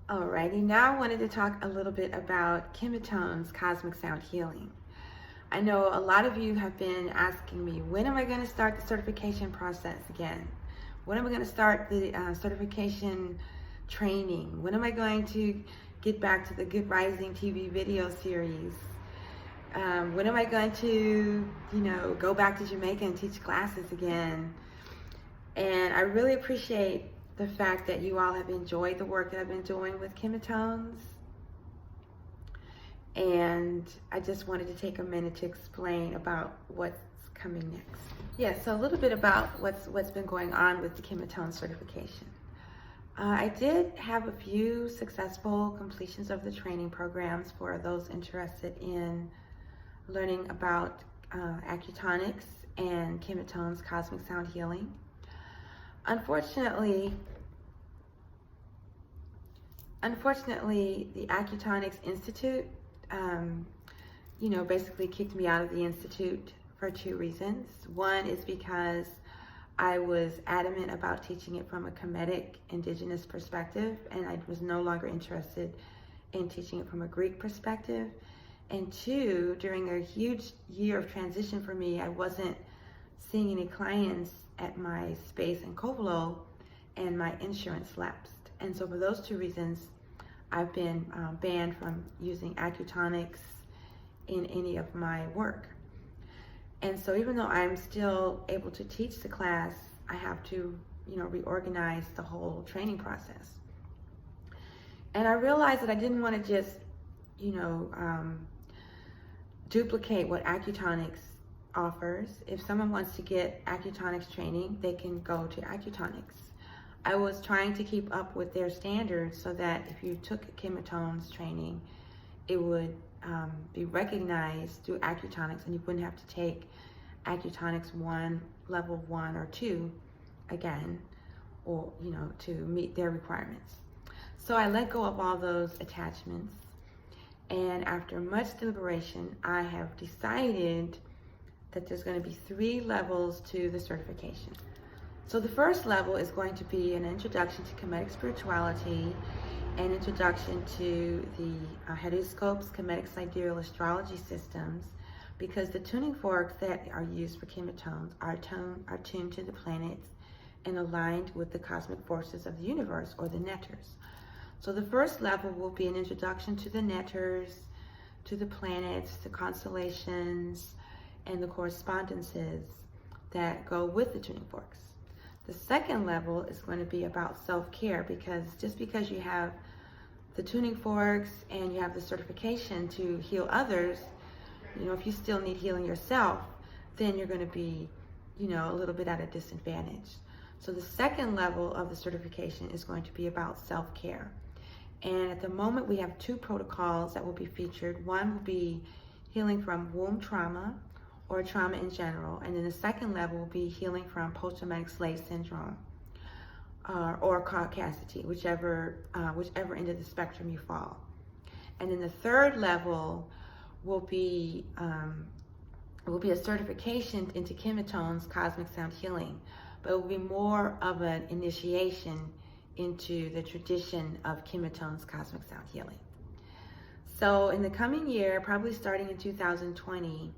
Alrighty, now I wanted to talk a little bit about KemeTones Cosmic Sound Healing. I know a lot of you have been asking me, when am I going to start the certification process again? When am I going to start the certification training? When am I going to get back to the Good Rising TV video series? When am I going to, go back to Jamaica and teach classes again? And I really appreciate the fact that you all have enjoyed the work that I've been doing with KemeTones. And I just wanted to take a minute to explain about what's coming next. Yeah, so a little bit about what's been going on with the KemeTones certification. I did have a few successful completions of the training programs for those interested in learning about acutonics and KemeTones Cosmic Sound Healing. Unfortunately, the Acutonics Institute, basically kicked me out of the Institute for two reasons. One is because I was adamant about teaching it from a Kemetic indigenous perspective, and I was no longer interested in teaching it from a Greek perspective. And two, during a huge year of transition for me, I wasn't seeing any clients at my space in Covelo, and my insurance lapsed. And so for those two reasons, I've been banned from using acutonics in any of my work. And so even though I'm still able to teach the class, I have to, reorganize the whole training process. And I realized that I didn't want to just, duplicate what acutonics offers. If someone wants to get acutonics training, they can go to acutonics. I was trying to keep up with their standards so that if you took KemeTones training, it would be recognized through acutonics, and you wouldn't have to take acutonics 1, level 1 or 2 again, or to meet their requirements. So I let go of all those attachments, and after much deliberation, I have decided that there's going to be 3 levels to the certification. So the first level is going to be an introduction to Kemetic spirituality, an introduction to the heteroskopes, Kemetic sidereal astrology systems, because the tuning forks that are used for KemeTones are tuned to the planets and aligned with the cosmic forces of the universe, or the netters. So the first level will be an introduction to the netters, to the planets, the constellations, and the correspondences that go with the tuning forks. The second level is going to be about self-care, because just because you have the tuning forks and you have the certification to heal others, if you still need healing yourself, then you're going to be, a little bit at a disadvantage. So the second level of the certification is going to be about self-care. And at the moment, we have 2 protocols that will be featured. One will be healing from womb trauma, or trauma in general, and then the second level will be healing from post-traumatic slave syndrome or caucasity, whichever end of the spectrum you fall. And then the third level will be a certification into KemeTones Cosmic Sound Healing, but it will be more of an initiation into the tradition of KemeTones Cosmic Sound Healing. So in the coming year, probably starting in 2020,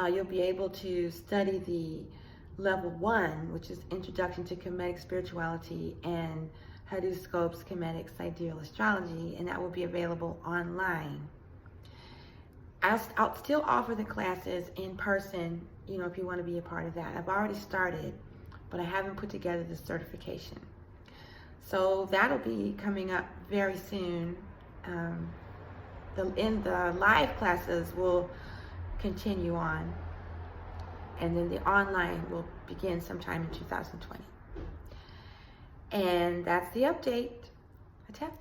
you'll be able to study the level 1, which is Introduction to Kemetic Spirituality and Heteroskopes Kemetic Sidereal Astrology, and that will be available online. I'll still offer the classes in person, if you want to be a part of that. I've already started, but I haven't put together the certification. So that'll be coming up very soon. The live classes will continue on, and then the online will begin sometime in 2020. And that's the update. Atep.